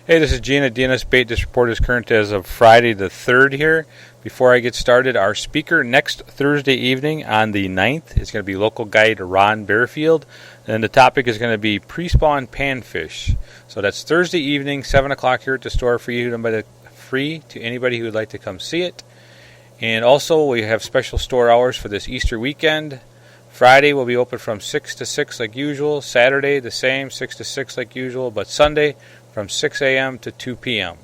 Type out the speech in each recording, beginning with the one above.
Hey, this is Gina, DNS Bait. This report is current as of Friday the 3rd here. Before I get started, our speaker next Thursday evening on the 9th is going to be local guide Ron Bearfield. And the topic is going to be pre-spawn panfish. So that's Thursday evening, 7 o'clock here at the store for you, free to anybody who would like to come see it. And also, we have special store hours for this Easter weekend. Friday will be open from 6 to 6 like usual. Saturday, the same, 6 to 6 like usual. But Sunday, from 6 a.m. to 2 p.m.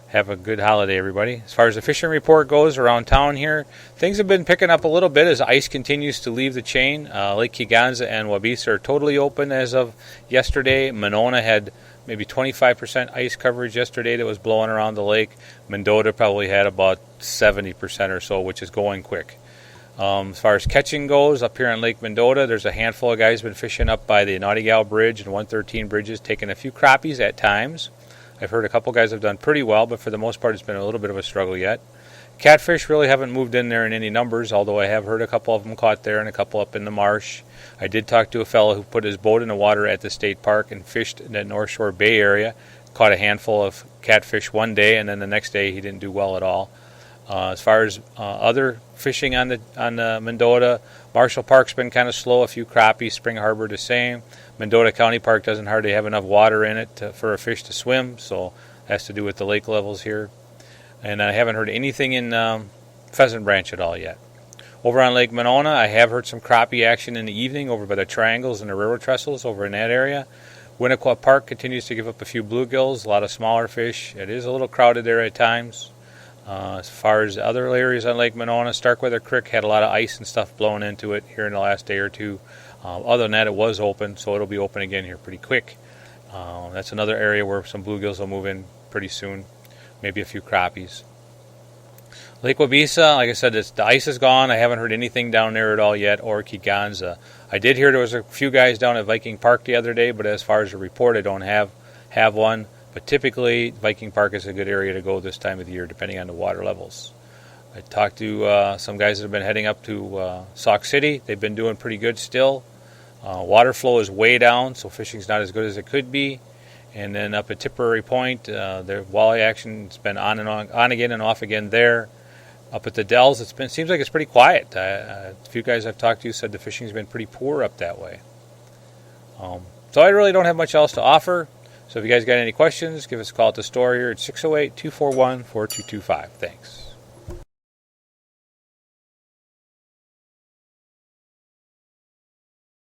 Have a good holiday, everybody. As far as the fishing report goes around town here, things have been picking up a little bit as ice continues to leave the chain. Lake Kegonsa and Waubesa are totally open as of yesterday. Monona had maybe 25% ice coverage yesterday that was blowing around the lake. Mendota probably had about 70% or so, which is going quick. As far as catching goes, up here on Lake Mendota, there's a handful of guys been fishing up by the Naughty Gal Bridge and 113 bridges, taking a few crappies at times. I've heard a couple guys have done pretty well, but for the most part it's been a little bit of a struggle yet. Catfish really haven't moved in there in any numbers, although I have heard a couple of them caught there and a couple up in the marsh. I did talk to a fellow who put his boat in the water at the state park and fished in the North Shore Bay area, caught a handful of catfish one day, and then the next day he didn't do well at all. As far as other fishing on the Mendota, Marshall Park's been kind of slow. A few crappies. Spring Harbor the same. Mendota County Park doesn't hardly have enough water in it for a fish to swim, so it has to do with the lake levels here. And I haven't heard anything in Pheasant Branch at all yet. Over on Lake Monona, I have heard some crappie action in the evening over by the triangles and the railroad trestles over in that area. Winnequa Park continues to give up a few bluegills, a lot of smaller fish. It is a little crowded there at times. As far as other areas on Lake Monona, Starkweather Creek had a lot of ice and stuff blown into it here in the last day or two. Other than that, it was open, so it'll be open again here pretty quick. That's another area where some bluegills will move in pretty soon, maybe a few crappies. Lake Waubesa, like I said, the ice is gone. I haven't heard anything down there at all yet, or Kegonsa. I did hear there was a few guys down at Viking Park the other day, but as far as a report, I don't have one. But typically, Viking Park is a good area to go this time of the year, depending on the water levels. I talked to some guys that have been heading up to Sauk City. They've been doing pretty good still. Water flow is way down, so fishing's not as good as it could be. And then up at Tipperary Point, their walleye action's been on again and off again there. Up at the Dells, seems like it's pretty quiet. A few guys I've talked to said the fishing's been pretty poor up that way. So I really don't have much else to offer. So if you guys got any questions, give us a call at the store here at 608-241-4225. Thanks.